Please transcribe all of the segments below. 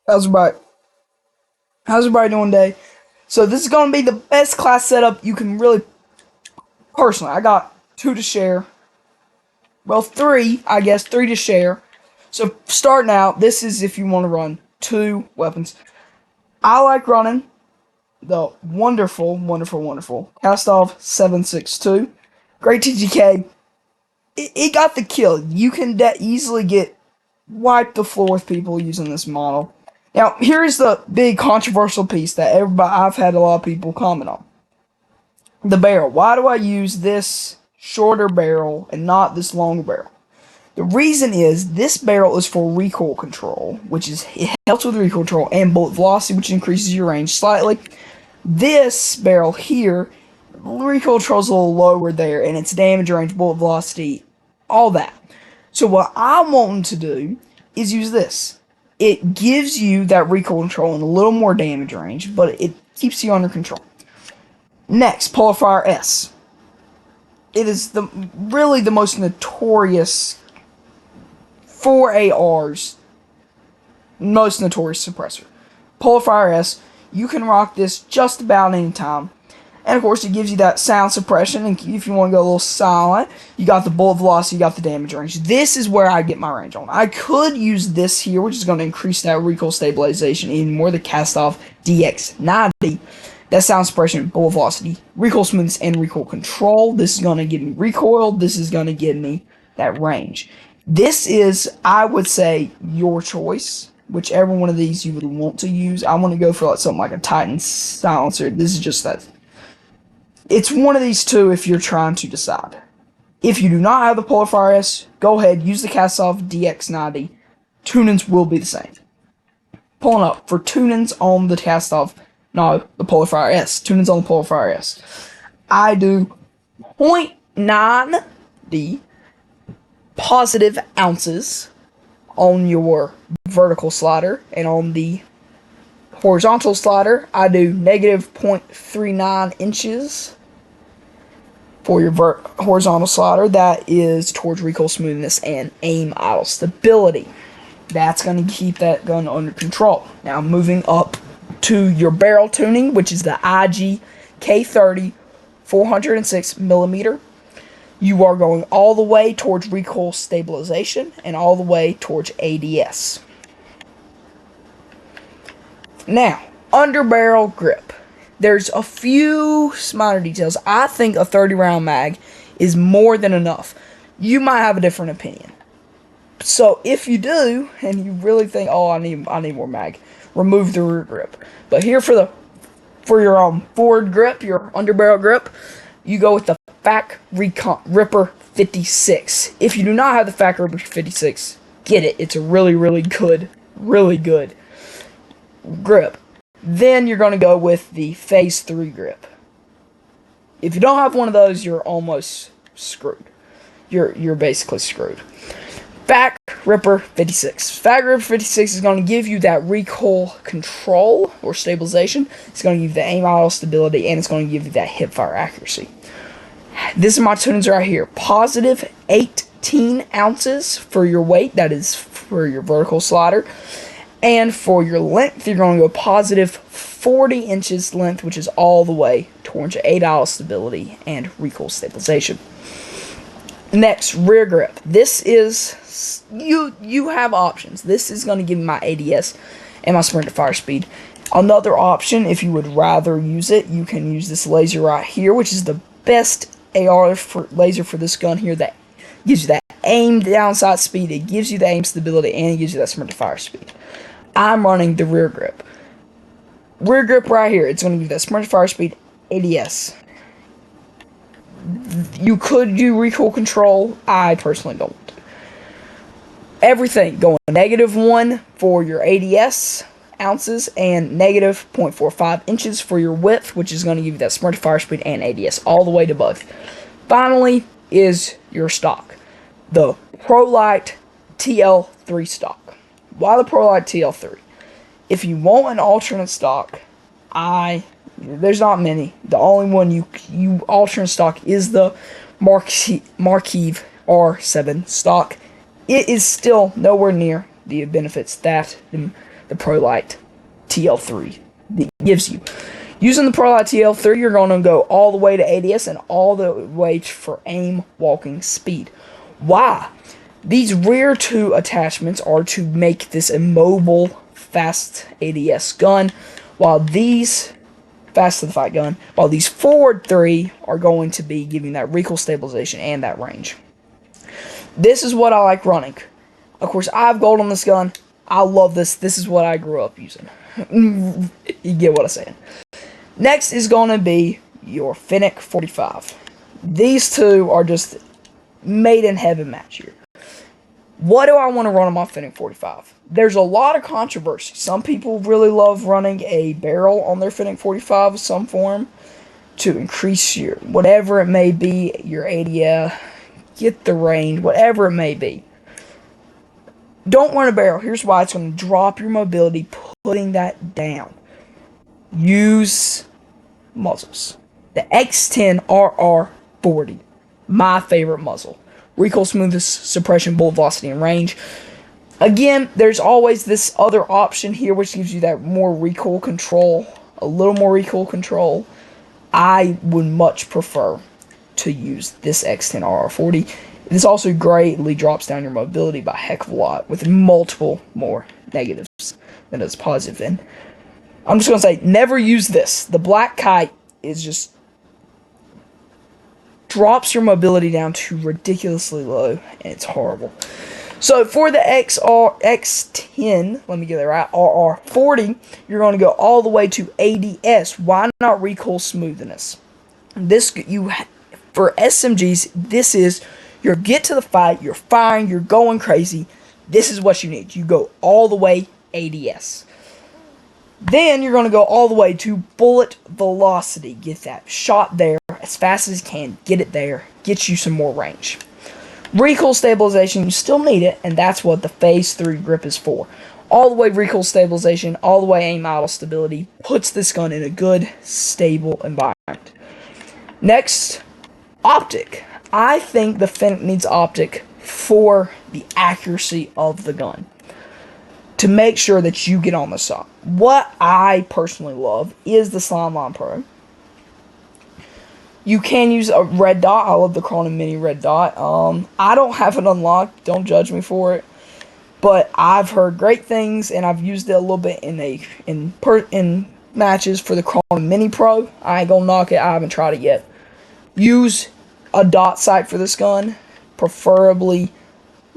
How's everybody? How's everybody doing today? So this is gonna be the best class setup you can really. Personally, I got two to share. Well, three, I guess, three to share. So starting out, this is if you want to run two weapons. I like running the wonderful Kastov 762. Great TGK. It got the kill. You can easily get wipe the floor with people using this model. Now, here's the big controversial piece that I've had a lot of people comment on. The barrel. Why do I use this shorter barrel and not this longer barrel? The reason is this barrel is for recoil control, it helps with recoil control and bullet velocity, which increases your range slightly. This barrel here, recoil control is a little lower there, and its damage range, bullet velocity, all that. So what I'm wanting to do is use this. It gives you that recoil control and a little more damage range, but it keeps you under control. Next, PolarFire S. It is really the most notorious for ARs, most notorious suppressor. PolarFire S. You can rock this just about any time. And of course, it gives you that sound suppression, and if you want to go a little silent, you got the bullet velocity, you got the damage range. This is where I get my range on. I could use this here, which is going to increase that recoil stabilization even more, the Kastov DX90. That sound suppression, bullet velocity, recoil smoothness, and recoil control. This is going to give me recoil. This is going to give me that range. This is, I would say, your choice. Whichever one of these you would want to use. I want to go for something like a Titan silencer. This is just that. It's one of these two if you're trying to decide. If you do not have the PolarFire S, go ahead, use the Kastov DX90. Tunings will be the same. Pulling up for tunings on the Kastov, no, the PolarFire S. Tunings on the PolarFire S. I do 0.9 positive ounces on your vertical slider, and on the horizontal slider, I do negative 0.39 inches for your horizontal slider. That is towards recoil smoothness and aim idle stability. That's going to keep that gun under control. Now, moving up to your barrel tuning, which is the IG K30 406mm. You are going all the way towards recoil stabilization and all the way towards ADS. Now, under barrel grip. There's a few minor details. I think a 30 round mag is more than enough. You might have a different opinion. So if you do, and you really think, oh, I need more mag, remove the rear grip. But here for your forward grip, your under barrel grip, you go with the FAK Ripper 56. If you do not have the FAK Ripper 56, get it. It's a really good grip. Then you're going to go with the Phase 3 grip. If you don't have one of those, you're almost screwed. You're basically screwed. FAK Ripper 56. FAK Ripper 56 is going to give you that recoil control or stabilization. It's going to give you the aim idle stability, and it's going to give you that hip fire accuracy. This is my tunings right here. Positive 18 ounces for your weight. That is for your vertical slider. And for your length, you're going to go positive 40 inches length, which is all the way towards your aim idle stability and recoil stabilization. Next, rear grip. This is, you have options. This is going to give me my ADS and my sprint to fire speed. Another option, if you would rather use it, you can use this laser right here, which is the best AR laser for this gun here, that gives you that aim downside speed, it gives you the aim stability, and it gives you that sprint to fire speed. I'm running the rear grip. Rear grip right here, it's going to give you that sprint to fire speed, ADS. You could do recoil control. I personally don't. Everything going -1 for your ADS ounces and negative 0.45 inches for your width, which is going to give you that sprint to fire speed and ADS all the way to both. Finally is your stock, the ProLite TL3 stock. Why the ProLite TL3? If you want an alternate stock, there's not many. The only one you alternate stock is the Markiv R7 stock. It is still nowhere near the benefits that the the ProLite TL3 gives you. Using the ProLite TL3, you're going to go all the way to ADS and all the way for aim walking speed. Why? These rear two attachments are to make this a mobile, fast ADS gun, while these fast to the fight gun, while these forward three are going to be giving that recoil stabilization and that range. This is what I like running. Of course, I have gold on this gun. I love this. This is what I grew up using. You get what I'm saying. Next is going to be your Fennec 45. These two are just made in heaven match here. What do I want to run on my Fennec 45? There's a lot of controversy. Some people really love running a barrel on their Fennec 45 of some form to increase your, whatever it may be, your ADS, get the range, whatever it may be. Don't run a barrel. Here's why. It's going to drop your mobility, putting that down. Use muzzles. The X10 RR40, my favorite muzzle. Recoil smoothness, suppression, bullet velocity, and range. Again, there's always this other option here which gives you that more recoil control, a little more recoil control. I would much prefer to use this X10 RR40. This also greatly drops down your mobility by a heck of a lot with multiple more negatives than it's positive. And I'm just going to say, never use this. The Black Kite is just drops your mobility down to ridiculously low, and it's horrible. So for the X10, let me get that right, RR40, you're going to go all the way to ADS. Why not recoil smoothness? This for SMGs, this is your get to the fight, you're firing, you're going crazy. This is what you need. You go all the way ADS. Then you're going to go all the way to bullet velocity. Get that shot there as fast as you can. Get it there. Get you some more range. Recoil stabilization, you still need it, and that's what the Phase 3 grip is for. All the way recoil stabilization, all the way aim idle stability, puts this gun in a good, stable environment. Next, optic. I think the Fennec needs optic for the accuracy of the gun, to make sure that you get on the shot. What I personally love is the Slimline Pro. You can use a red dot. I love the Cronin Mini red dot. I don't have it unlocked. Don't judge me for it. But I've heard great things, and I've used it a little bit in matches for the Cronin Mini Pro. I ain't gonna knock it. I haven't tried it yet. Use a dot sight for this gun, preferably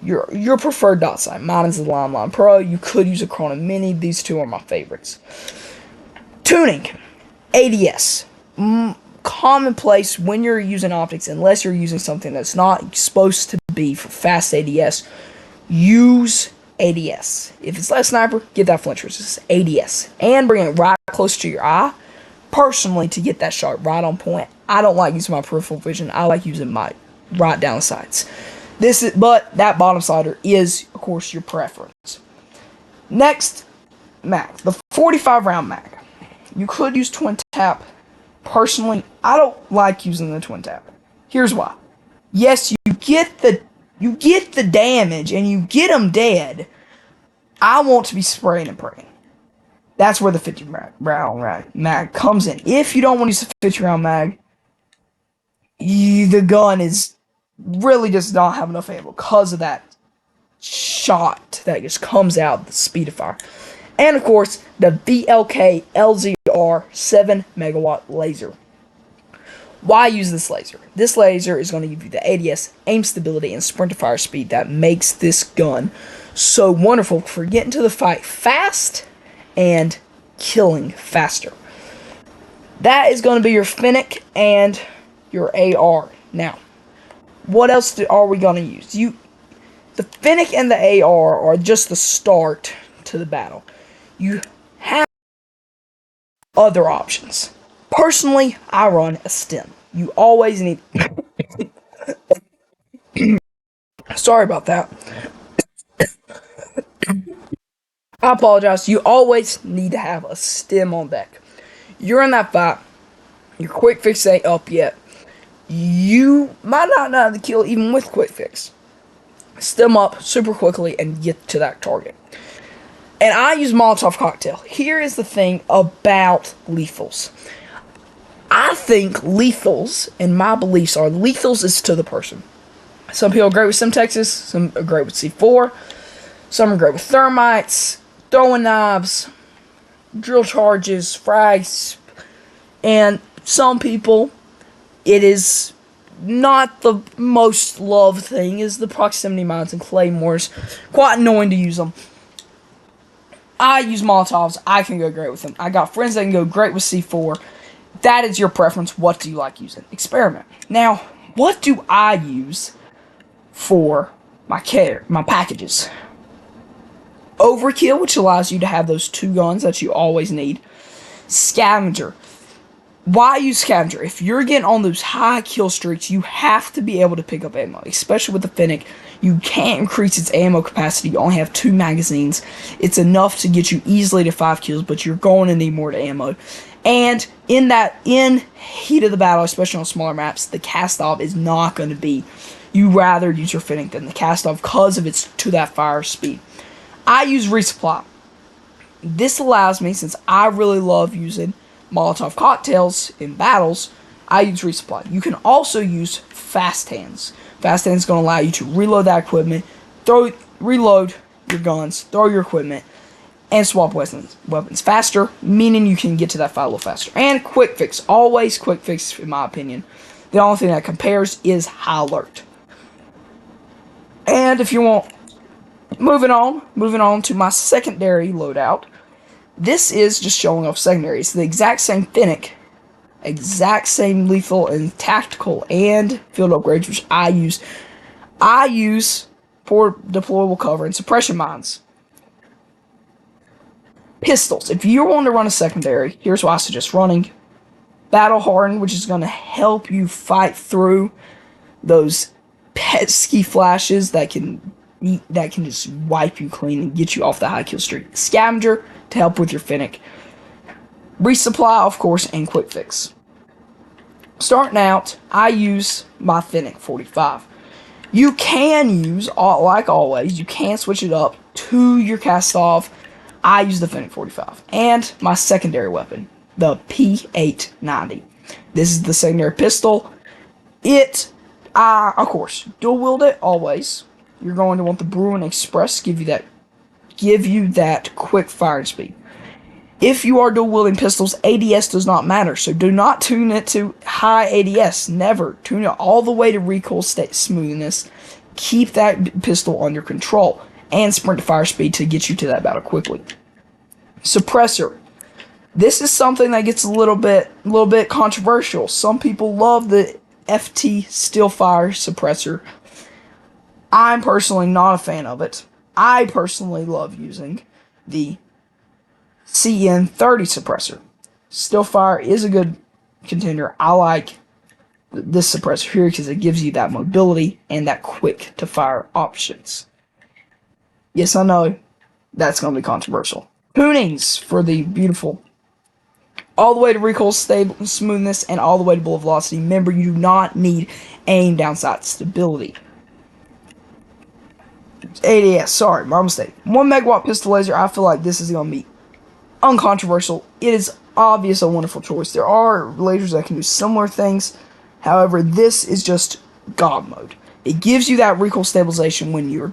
your preferred dot sight. Mine is the Limelight Pro. You could use a Cronin Mini. These two are my favorites. Tuning. ADS. Commonplace when you're using optics, unless you're using something that's not supposed to be for fast ADS, use ADS. If it's less sniper, get that flinch resist. ADS. And bring it right close to your eye. Personally, to get that shot right on point, I don't like using my peripheral vision. I like using my right down the sights. But that bottom slider is, of course, your preference. Next, mag. The 45 round mag. You could use twin tap. Personally, I don't like using the twin tap. Here's why. Yes, you get the damage and you get them dead. I want to be spraying and praying. That's where the 50 round mag comes in. If you don't want to use the 50 round mag, the gun is really does not have enough ammo because of that shot that just comes out, the speed of fire. And of course, the VLK LZR 7 megawatt laser. Why use this laser? This laser is going to give you the ADS, aim stability, and sprint to fire speed that makes this gun so wonderful for getting to the fight fast and killing faster. That is going to be your Fennec and your AR. Now, what else are we going to use? The Fennec and the AR are just the start to the battle. You have other options. Personally, I run a stem. You always need... Sorry about that. I apologize. You always need to have a stem on deck. You're in that fight. Your quick fix ain't up yet. You might not know how to kill even with quick fix. Stem up super quickly and get to that target. And I use Molotov cocktail. Here is the thing about lethals. I think lethals, and my beliefs are lethals is to the person. Some people are great with Semtexes, some are great with C4, some are great with thermites, throwing knives, drill charges, frags, and some people, it is not the most loved thing, is the proximity mines and claymores. Quite annoying to use them. I use Molotovs. I can go great with them. I got friends that can go great with C4. That is your preference. What do you like using? Experiment. Now, what do I use for my packages? Overkill, which allows you to have those 2 guns that you always need. Scavenger. Why use Scavenger? If you're getting on those high kill streaks, you have to be able to pick up ammo, especially with the Fennec. You can't increase its ammo capacity. You only have 2 magazines. It's enough to get you easily to 5 kills, but you're going to need more ammo. And in heat of the battle, especially on smaller maps, the cast-off is not going to be. You rather use your Fennec than the cast-off because of its to that fire speed. I use resupply. This allows me, since I really love using Molotov cocktails in battles, I use resupply. You can also use fast hands. Fast hands is going to allow you to reload that equipment, reload your guns, throw your equipment, and swap weapons faster, meaning you can get to that fight a little faster. And quick fix, always quick fix in my opinion. The only thing that compares is high alert. And if you want, moving on to my secondary loadout. This is just showing off secondary. It's the exact same Fennec, exact same lethal and tactical and field upgrades, which I use. I use for deployable cover and suppression mines. Pistols. If you want to run a secondary, here's what I suggest running. Battle Hardened, which is going to help you fight through those pesky flashes that can just wipe you clean and get you off the high kill streak. Scavenger to help with your Fennec. Resupply, of course, and quick fix. Starting out, I use my Fennec 45. You can use, like always, you can switch it up to your cast-off. I use the Fennec 45. And my secondary weapon, the P890. This is the secondary pistol. Of course, dual wield it always. You're going to want the Bruin Express give you that quick firing speed. If you are dual wielding pistols, ADS does not matter, so do not tune it to high ADS. Never tune it all the way to recoil smoothness. Keep that pistol under control and sprint to fire speed to get you to that battle quickly. Suppressor. This is something that gets a little bit controversial. Some people love the FT Stillfire suppressor. I'm personally not a fan of it. I personally love using the CN30 suppressor. Stillfire is a good contender. I like this suppressor here because it gives you that mobility and that quick to fire options. Yes, I know that's going to be controversial. Tunings for the beautiful all the way to recoil smoothness and all the way to bullet velocity. Remember, you do not need aim downside stability. ADS, sorry, my mistake. 1 megawatt pistol laser. I feel like this is going to be uncontroversial. It is obvious a wonderful choice. There are lasers that can do similar things. However, this is just God mode. It gives you that recoil stabilization when you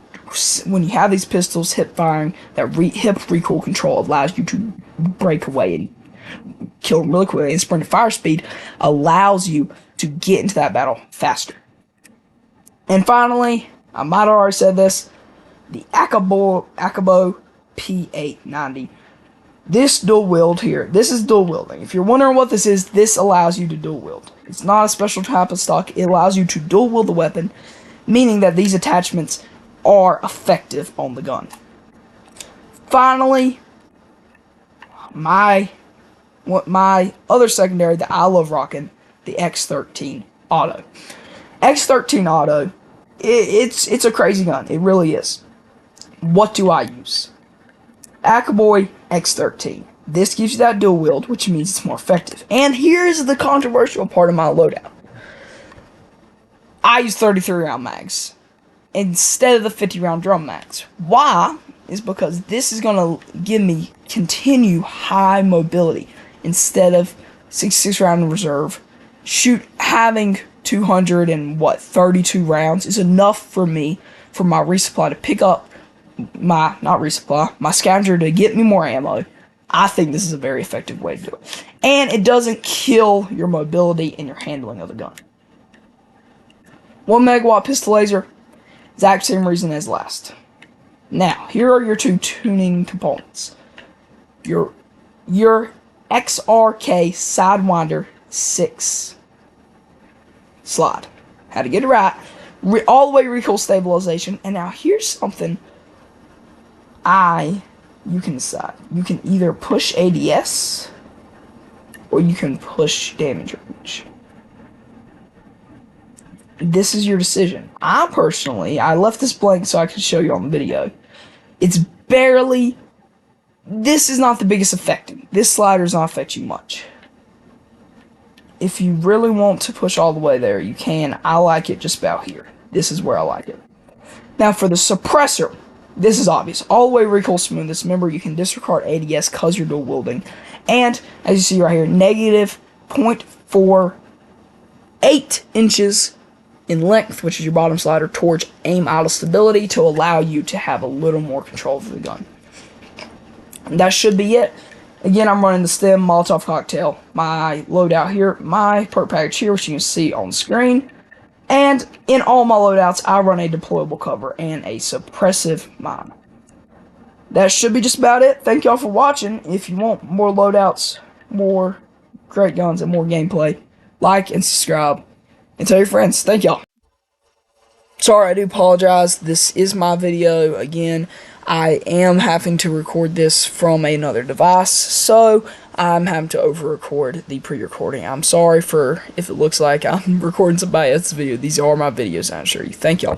have these pistols hip firing. That hip recoil control allows you to break away and kill them really quickly. And sprint to fire speed allows you to get into that battle faster. And finally, I might have already said this, the Akabo P890. This dual wield here, this is dual wielding. If you're wondering what this is, this allows you to dual wield. It's not a special type of stock. It allows you to dual wield the weapon, meaning that these attachments are effective on the gun. Finally, my other secondary that I love rocking, the X13 Auto. X13 Auto, it's a crazy gun. It really is. What do I use? Akaboy X13. This gives you that dual wield, which means it's more effective. And here's the controversial part of my loadout. I use 33 round mags instead of the 50 round drum mags. Why? is because this is going to give me continue high mobility instead of 66 round in reserve. Having 232 rounds is enough for me for my resupply to pick up my scavenger to get me more ammo. I think this is a very effective way to do it. And it doesn't kill your mobility and your handling of the gun. 1 megawatt pistol laser, exact same reason as last. Now, here are your two tuning components. Your XRK Sidewinder 6 slide. How to get it right. All the way recoil stabilization. And now here's something you can decide. You can either push ADS or you can push damage range. This is your decision. I left this blank so I could show you on the video. It's barely, this is not the biggest affecting. This slider does not affect you much. If you really want to push all the way there, you can. I like it just about here. This is where I like it. Now for the suppressor, this is obvious. All the way recoil smoothness. Remember, you can disregard ADS because you're dual wielding. And, as you see right here, negative 0.48 inches in length, which is your bottom slider, towards aim idle stability to allow you to have a little more control over the gun. And that should be it. Again, I'm running the STEM Molotov cocktail. My loadout here, my perk package here, which you can see on the screen. And in all my loadouts, I run a deployable cover and a suppressive mine. That should be just about it. Thank y'all for watching. If you want more loadouts, more great guns, and more gameplay, like and subscribe. And tell your friends. Thank y'all. Sorry, I do apologize. This is my video. Again, I am having to record this from another device, so I'm having to over-record the pre-recording. I'm sorry for if it looks like I'm recording somebody else's video. These are my videos, I assure you. Thank y'all.